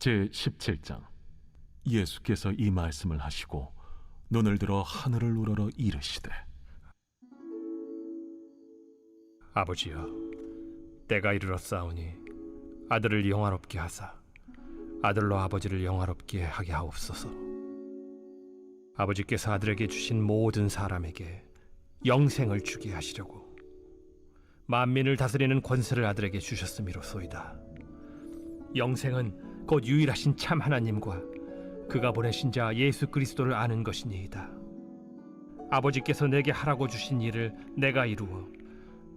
제17장. 예수께서 이 말씀을 하시고 눈을 들어 하늘을 우러러 이르시되, 아버지여, 때가 이르렀사오니 아들을 영화롭게 하사 아들로 아버지를 영화롭게 하게 하옵소서. 아버지께서 아들에게 주신 모든 사람에게 영생을 주게 하시려고 만민을 다스리는 권세를 아들에게 주셨음이로소이다. 영생은 곧 유일하신 참 하나님과 그가 보내신 자 예수 그리스도를 아는 것이니이다. 아버지께서 내게 하라고 주신 일을 내가 이루어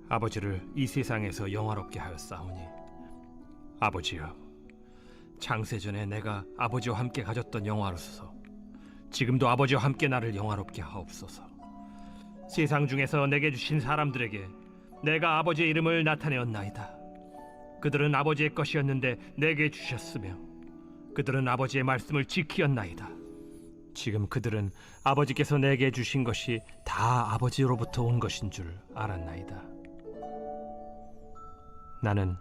아버지를 이 세상에서 영화롭게 하였사오니, 아버지여, 창세전에 내가 아버지와 함께 가졌던 영화로서 지금도 아버지와 함께 나를 영화롭게 하옵소서. 세상 중에서 내게 주신 사람들에게 내가 아버지의 이름을 나타내었나이다. 그들은 아버지의 것이었는데 내게 주셨으며 그들은 아버지의 말씀을 지키었나이다. 지금 그들은 아버지께서 내게 주신 것이 다 아버지로부터 온 것인 줄 알았나이다. 나는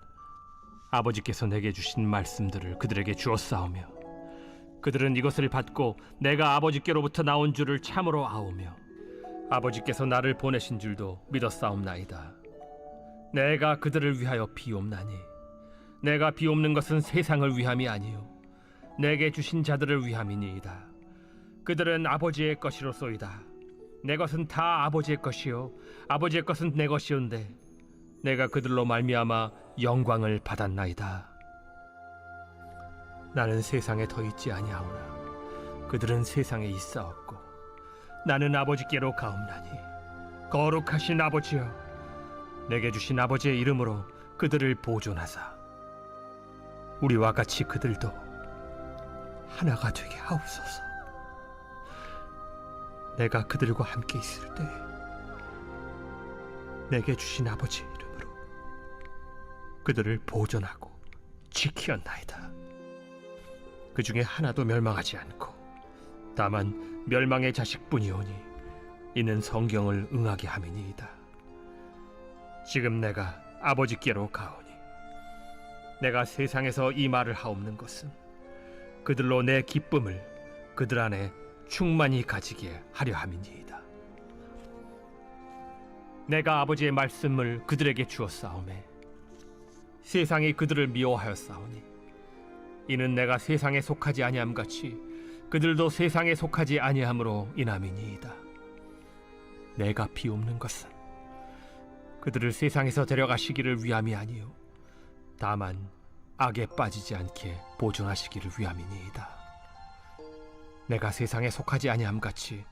아버지께서 내게 주신 말씀들을 그들에게 주었사오며 그들은 이것을 받고 내가 아버지께로부터 나온 줄을 참으로 아오며 아버지께서 나를 보내신 줄도 믿었사옵나이다. 내가 그들을 위하여 비옵나니 내가 비옵는 것은 세상을 위함이 아니요 내게 주신 자들을 위함이니이다. 그들은 아버지의 것이로소이다. 내 것은 다 아버지의 것이요 아버지의 것은 내 것이온데 내가 그들로 말미암아 영광을 받았나이다. 나는 세상에 더 있지 아니하오나 그들은 세상에 있사옵고 나는 아버지께로 가옵나니, 거룩하신 아버지여, 내게 주신 아버지의 이름으로 그들을 보존하사 우리와 같이 그들도 하나가 되게 하옵소서. 내가 그들과 함께 있을 때 내게 주신 아버지의 이름으로 그들을 보존하고 지키었나이다. 그 중에 하나도 멸망하지 않고 다만 멸망의 자식뿐이오니 이는 성경을 응하게 함이니이다. 지금 내가 아버지께로 가오니 내가 세상에서 이 말을 하옵는 것은 그들로 내 기쁨을 그들 안에 충만히 가지게 하려 함이니이다. 내가 아버지의 말씀을 그들에게 주었사오매 세상이 그들을 미워하였사오니 이는 내가 세상에 속하지 아니함 같이 그들도 세상에 속하지 아니함으로 인함이니이다. 내가 비옵는 것은 그들을 세상에서 데려가시기를 위함이 아니요 다만 악에 빠지지 않게 보존하시기를 위함이니이다. 내가 세상에 속하지 아니함 같이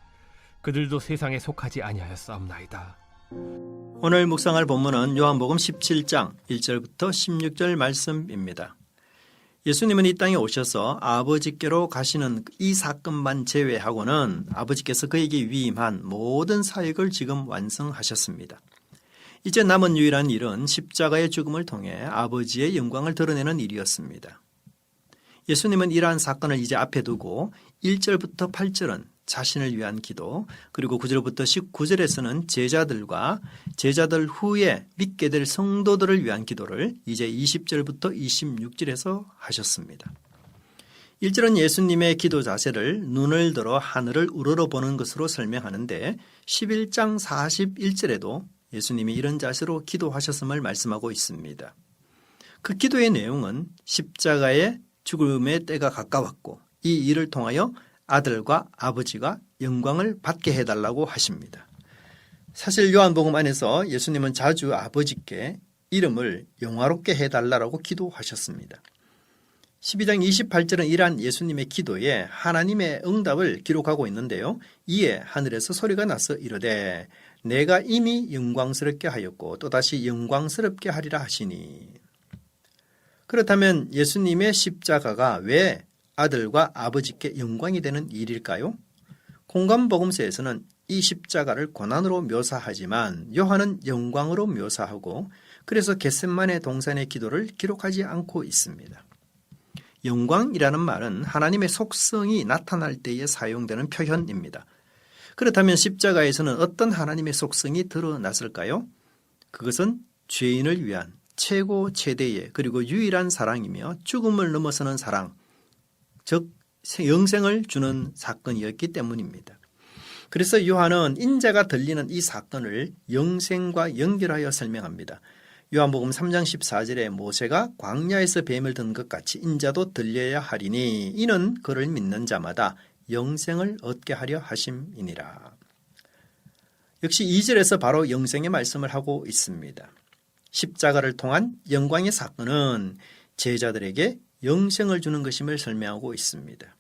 그들도 세상에 속하지 아니하였사옵나이다. 오늘 묵상할 본문은 요한복음 17장 1절부터 16절 말씀입니다. 예수님은 이 땅에 오셔서 아버지께로 가시는 이 사건만 제외하고는 아버지께서 그에게 위임한 모든 사역을 지금 완성하셨습니다. 이제 남은 유일한 일은 십자가의 죽음을 통해 아버지의 영광을 드러내는 일이었습니다. 예수님은 이러한 사건을 이제 앞에 두고 1절부터 8절은 자신을 위한 기도, 그리고 9절부터 19절에서는 제자들과 제자들 후에 믿게 될 성도들을 위한 기도를 이제 20절부터 26절에서 하셨습니다. 1절은 예수님의 기도 자세를 눈을 들어 하늘을 우러러보는 것으로 설명하는데 11장 41절에도 예수님이 이런 자세로 기도하셨음을 말씀하고 있습니다. 그 기도의 내용은 십자가의 죽음의 때가 가까웠고 이 일을 통하여 아들과 아버지가 영광을 받게 해달라고 하십니다. 사실 요한복음 안에서 예수님은 자주 아버지께 이름을 영화롭게 해달라고 기도하셨습니다. 12장 28절은 이러한 예수님의 기도에 하나님의 응답을 기록하고 있는데요. 이에 하늘에서 소리가 나서 이르되 내가 이미 영광스럽게 하였고 또다시 영광스럽게 하리라 하시니. 그렇다면 예수님의 십자가가 왜 아들과 아버지께 영광이 되는 일일까요? 공관복음서에서는 이 십자가를 고난으로 묘사하지만 요한은 영광으로 묘사하고 그래서 겟세마네 동산의 기도를 기록하지 않고 있습니다. 영광이라는 말은 하나님의 속성이 나타날 때에 사용되는 표현입니다. 그렇다면 십자가에서는 어떤 하나님의 속성이 드러났을까요? 그것은 죄인을 위한 최고 최대의 그리고 유일한 사랑이며 죽음을 넘어서는 사랑, 즉 영생을 주는 사건이었기 때문입니다. 그래서 요한은 인자가 들리는 이 사건을 영생과 연결하여 설명합니다. 요한복음 3장 14절에 모세가 광야에서 뱀을 든 것 같이 인자도 들려야 하리니 이는 그를 믿는 자마다 영생을 얻게 하려 하심이니라. 역시 2절에서 바로 영생의 말씀을 하고 있습니다. 십자가를 통한 영광의 사건은 제자들에게 영생을 주는 것임을 설명하고 있습니다.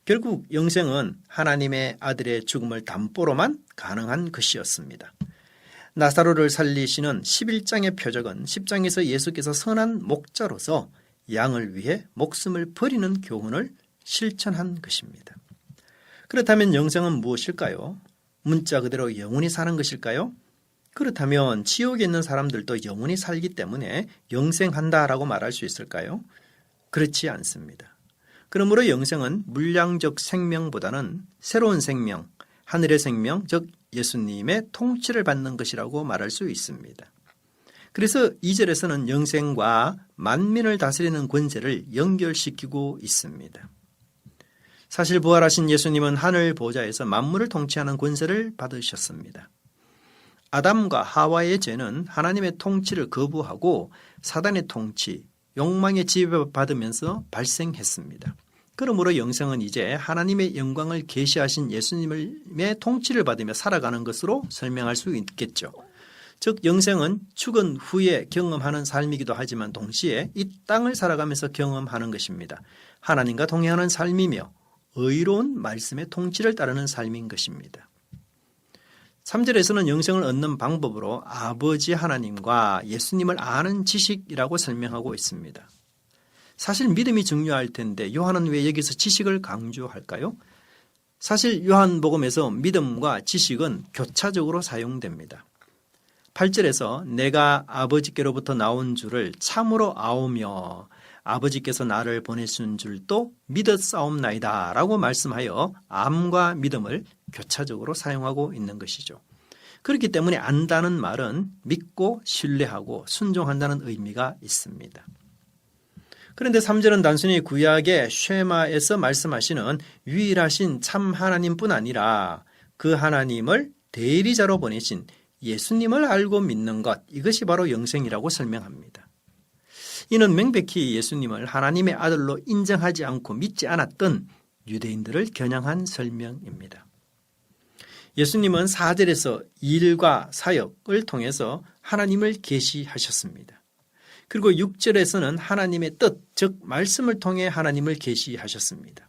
결국 영생은 하나님의 아들의 죽음을 담보로만 가능한 것이었습니다. 나사로를 살리시는 11장의 표적은 10장에서 예수께서 선한 목자로서 양을 위해 목숨을 버리는 교훈을 실천한 것입니다. 그렇다면 영생은 무엇일까요? 문자 그대로 영원히 사는 것일까요? 그렇다면 지옥에 있는 사람들도 영원히 살기 때문에 영생한다라고 말할 수 있을까요? 그렇지 않습니다. 그러므로 영생은 물량적 생명보다는 새로운 생명, 하늘의 생명, 즉 예수님의 통치를 받는 것이라고 말할 수 있습니다. 그래서 2절에서는 영생과 만민을 다스리는 권세를 연결시키고 있습니다. 사실 부활하신 예수님은 하늘 보좌에서 만물을 통치하는 권세를 받으셨습니다. 아담과 하와의 죄는 하나님의 통치를 거부하고 사단의 통치, 욕망의 지배받으면서 발생했습니다. 그러므로 영생은 이제 하나님의 영광을 계시하신 예수님의 통치를 받으며 살아가는 것으로 설명할 수 있겠죠. 즉 영생은 죽은 후에 경험하는 삶이기도 하지만 동시에 이 땅을 살아가면서 경험하는 것입니다. 하나님과 동행하는 삶이며 의로운 말씀의 통치를 따르는 삶인 것입니다. 3절에서는 영생을 얻는 방법으로 아버지 하나님과 예수님을 아는 지식이라고 설명하고 있습니다. 사실 믿음이 중요할 텐데 요한은 왜 여기서 지식을 강조할까요? 사실 요한복음에서 믿음과 지식은 교차적으로 사용됩니다. 8절에서 내가 아버지께로부터 나온 줄을 참으로 아오며 아버지께서 나를 보내신 줄도 믿었사옵나이다 라고 말씀하여 암과 믿음을 교차적으로 사용하고 있는 것이죠. 그렇기 때문에 안다는 말은 믿고 신뢰하고 순종한다는 의미가 있습니다. 그런데 3절은 단순히 구약의 쉐마에서 말씀하시는 유일하신 참 하나님뿐 아니라 그 하나님을 대리자로 보내신 예수님을 알고 믿는 것, 이것이 바로 영생이라고 설명합니다. 이는 명백히 예수님을 하나님의 아들로 인정하지 않고 믿지 않았던 유대인들을 겨냥한 설명입니다. 예수님은 4절에서 일과 사역을 통해서 하나님을 계시하셨습니다. 그리고 6절에서는 하나님의 뜻, 즉 말씀을 통해 하나님을 계시하셨습니다.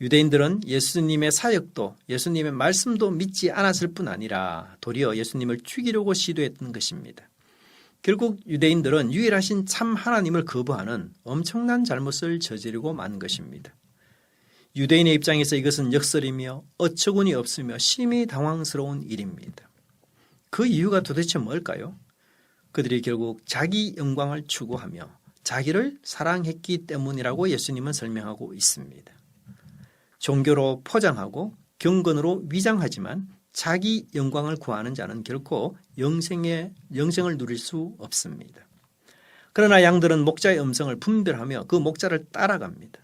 유대인들은 예수님의 사역도 예수님의 말씀도 믿지 않았을 뿐 아니라 도리어 예수님을 죽이려고 시도했던 것입니다. 결국 유대인들은 유일하신 참 하나님을 거부하는 엄청난 잘못을 저지르고 만 것입니다. 유대인의 입장에서 이것은 역설이며 어처구니 없으며 심히 당황스러운 일입니다. 그 이유가 도대체 뭘까요? 그들이 결국 자기 영광을 추구하며 자기를 사랑했기 때문이라고 예수님은 설명하고 있습니다. 종교로 포장하고 경건으로 위장하지만 자기 영광을 구하는 자는 결코 영생을 누릴 수 없습니다. 그러나 양들은 목자의 음성을 분별하며 그 목자를 따라갑니다.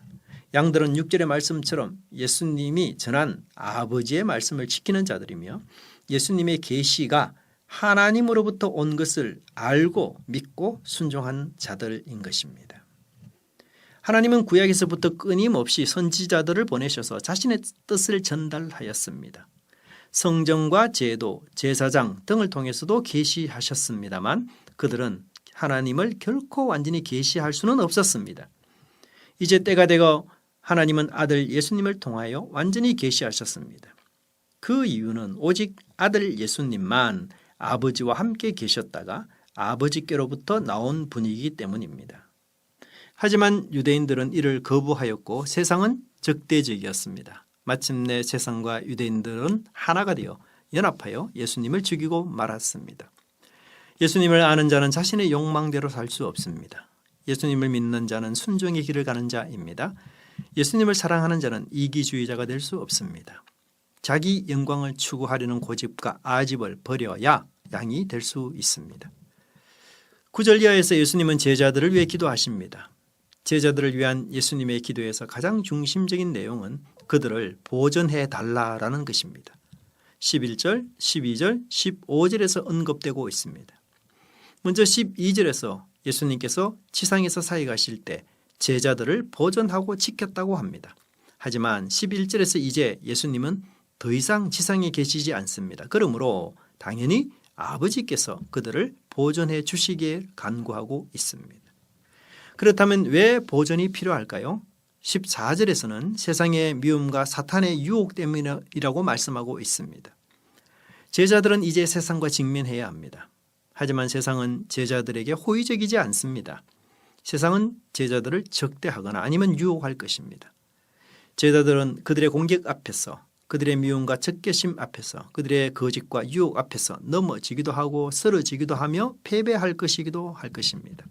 양들은 6절의 말씀처럼 예수님이 전한 아버지의 말씀을 지키는 자들이며 예수님의 계시가 하나님으로부터 온 것을 알고 믿고 순종한 자들인 것입니다. 하나님은 구약에서부터 끊임없이 선지자들을 보내셔서 자신의 뜻을 전달하였습니다. 성경과 제도, 제사장 등을 통해서도 계시하셨습니다만 그들은 하나님을 결코 완전히 계시할 수는 없었습니다. 이제 때가 되어 하나님은 아들 예수님을 통하여 완전히 계시하셨습니다. 그 이유는 오직 아들 예수님만 아버지와 함께 계셨다가 아버지께로부터 나온 분이기 때문입니다. 하지만 유대인들은 이를 거부하였고 세상은 적대적이었습니다. 마침내 세상과 유대인들은 하나가 되어 연합하여 예수님을 죽이고 말았습니다. 예수님을 아는 자는 자신의 욕망대로 살 수 없습니다. 예수님을 믿는 자는 순종의 길을 가는 자입니다. 예수님을 사랑하는 자는 이기주의자가 될 수 없습니다. 자기 영광을 추구하려는 고집과 아집을 버려야 양이 될 수 있습니다. 9절 이하에서 예수님은 제자들을 위해 기도하십니다. 제자들을 위한 예수님의 기도에서 가장 중심적인 내용은 그들을 보존해 달라라는 것입니다. 11절, 12절, 15절에서 언급되고 있습니다. 먼저 12절에서 예수님께서 지상에서 사역하실 때 제자들을 보존하고 지켰다고 합니다. 하지만 11절에서 이제 예수님은 더 이상 지상에 계시지 않습니다. 그러므로 당연히 아버지께서 그들을 보존해 주시기에 간구하고 있습니다. 그렇다면 왜 보존이 필요할까요? 14절에서는 세상의 미움과 사탄의 유혹 때문이라고 말씀하고 있습니다. 제자들은 이제 세상과 직면해야 합니다. 하지만 세상은 제자들에게 호의적이지 않습니다. 세상은 제자들을 적대하거나 아니면 유혹할 것입니다. 제자들은 그들의 공격 앞에서, 그들의 미움과 적개심 앞에서, 그들의 거짓과 유혹 앞에서 넘어지기도 하고 쓰러지기도 하며 패배할 것이기도 할 것입니다.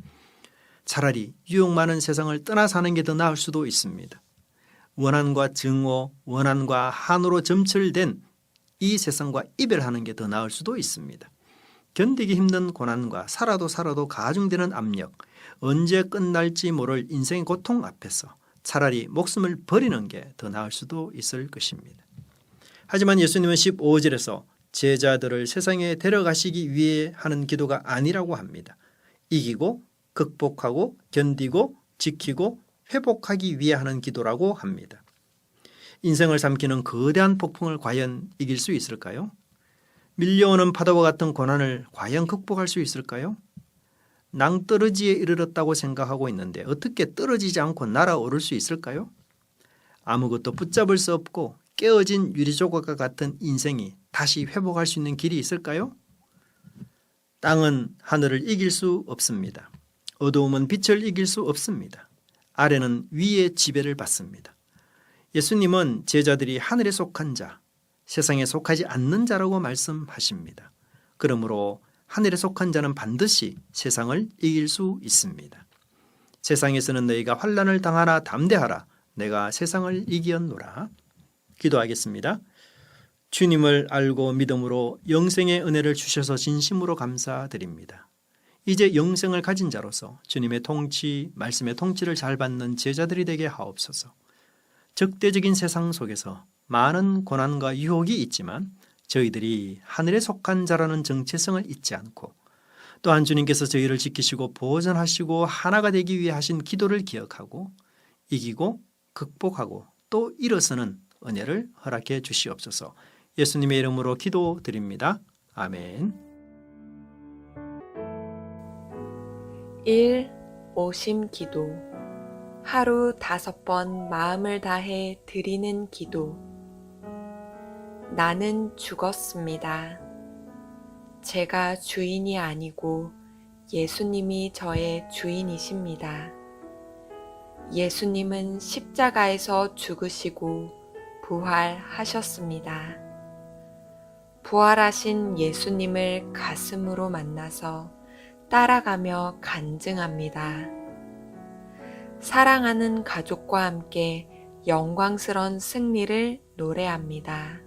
차라리 유혹 많은 세상을 떠나 사는 게 더 나을 수도 있습니다. 원한과 증오, 원한과 한으로 점철된 이 세상과 이별하는 게 더 나을 수도 있습니다. 견디기 힘든 고난과 살아도 가중되는 압력, 언제 끝날지 모를 인생의 고통 앞에서 차라리 목숨을 버리는 게 더 나을 수도 있을 것입니다. 하지만 예수님은 15절에서 제자들을 세상에 데려가시기 위해 하는 기도가 아니라고 합니다. 이기고 극복하고 견디고 지키고 회복하기 위해 하는 기도라고 합니다. 인생을 삼키는 거대한 폭풍을 과연 이길 수 있을까요? 밀려오는 파도와 같은 고난을 과연 극복할 수 있을까요? 낭떠러지에 이르렀다고 생각하고 있는데 어떻게 떨어지지 않고 날아오를 수 있을까요? 아무것도 붙잡을 수 없고 깨어진 유리조각과 같은 인생이 다시 회복할 수 있는 길이 있을까요? 땅은 하늘을 이길 수 없습니다. 어두움은 빛을 이길 수 없습니다. 아래는 위의 지배를 받습니다. 예수님은 제자들이 하늘에 속한 자, 세상에 속하지 않는 자라고 말씀하십니다. 그러므로 하늘에 속한 자는 반드시 세상을 이길 수 있습니다. 세상에서는 너희가 환난을 당하나 담대하라. 내가 세상을 이기었노라. 기도하겠습니다. 주님을 알고 믿음으로 영생의 은혜를 주셔서 진심으로 감사드립니다. 이제 영생을 가진 자로서 주님의 통치, 말씀의 통치를 잘 받는 제자들이 되게 하옵소서. 적대적인 세상 속에서 많은 고난과 유혹이 있지만 저희들이 하늘에 속한 자라는 정체성을 잊지 않고 또한 주님께서 저희를 지키시고 보존하시고 하나가 되기 위해 하신 기도를 기억하고 이기고 극복하고 또 일어서는 은혜를 허락해 주시옵소서. 예수님의 이름으로 기도드립니다. 아멘. 1. 오심 기도. 하루 5번 마음을 다해 드리는 기도. 나는 죽었습니다. 제가 주인이 아니고 예수님이 저의 주인이십니다. 예수님은 십자가에서 죽으시고 부활하셨습니다. 부활하신 예수님을 가슴으로 만나서 따라가며 간증합니다. 사랑하는 가족과 함께 영광스러운 승리를 노래합니다.